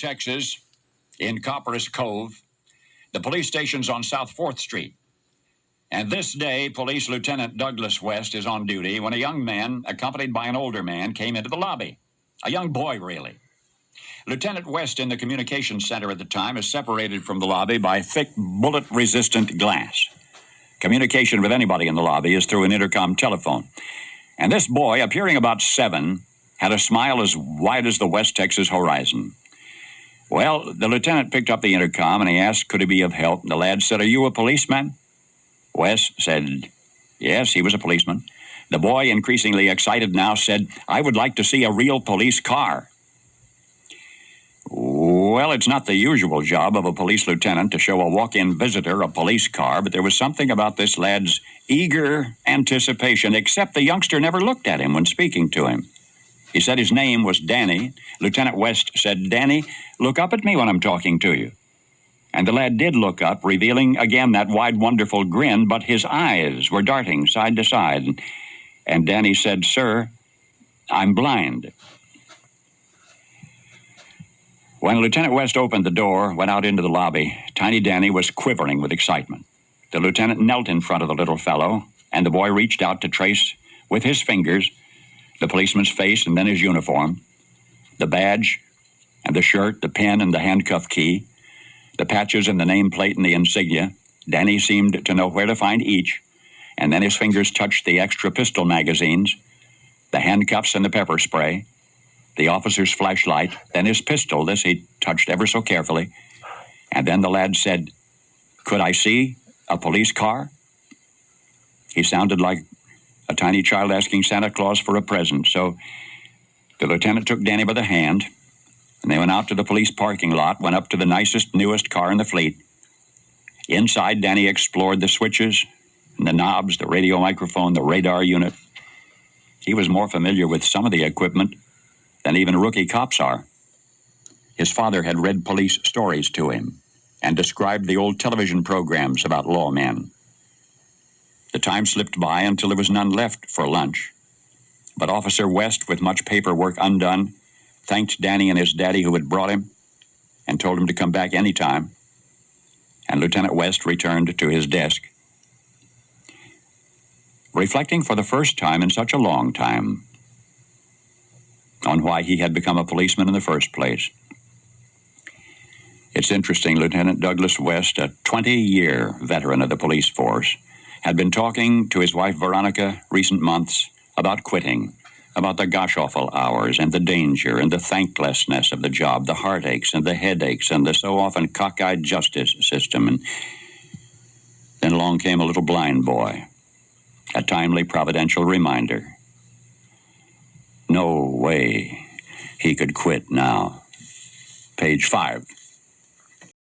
Texas, in Copperas Cove. The police station's on South 4th Street. And this day, Police Lieutenant Douglas West is on duty when a young man, accompanied by an older man, came into the lobby. A young boy, really. Lieutenant West in the communications center at the time is separated from the lobby by thick, bullet-resistant glass. Communication with anybody in the lobby is through an intercom telephone. And this boy, appearing about 7, had a smile as wide as the West Texas horizon. Well, the lieutenant picked up the intercom and he asked, could he be of help? And the lad said, are you a policeman? West said, yes, he was a policeman. The boy, increasingly excited now, said, I would like to see a real police car. Well, it's not the usual job of a police lieutenant to show a walk-in visitor a police car, but there was something about this lad's eager anticipation, except the youngster never looked at him when speaking to him. He said his name was Danny. Lieutenant West said, Danny, look up at me when I'm talking to you. And the lad did look up, revealing again that wide, wonderful grin, but his eyes were darting side to side. And Danny said, sir, I'm blind. When Lieutenant West opened the door, went out into the lobby, Tiny Danny was quivering with excitement. The lieutenant knelt in front of the little fellow, and the boy reached out to trace with his fingers the policeman's face and then his uniform, the badge and the shirt, the pen and the handcuff key, the patches and the nameplate and the insignia. Danny seemed to know where to find each, and then his fingers touched the extra pistol magazines, the handcuffs and the pepper spray, the officer's flashlight, then his pistol. This he touched ever so carefully. And then the lad said, could I see a police car? He sounded like a tiny child asking Santa Claus for a present. So the lieutenant took Danny by the hand, and they went out to the police parking lot, went up to the nicest, newest car in the fleet. Inside, Danny explored the switches and the knobs, the radio microphone, the radar unit. He was more familiar with some of the equipment than even rookie cops are. His father had read police stories to him and described the old television programs about lawmen. The time slipped by until there was none left for lunch. But Officer West, with much paperwork undone, thanked Danny and his daddy who had brought him and told him to come back any time. And Lieutenant West returned to his desk, reflecting for the first time in such a long time on why he had become a policeman in the first place. It's interesting, Lieutenant Douglas West, a 20-year veteran of the police force, had been talking to his wife Veronica recent months about quitting, about the gosh-awful hours and the danger and the thanklessness of the job, the heartaches and the headaches and the so often cockeyed justice system. And then along came a little blind boy, a timely providential reminder. No way he could quit now. Page 5.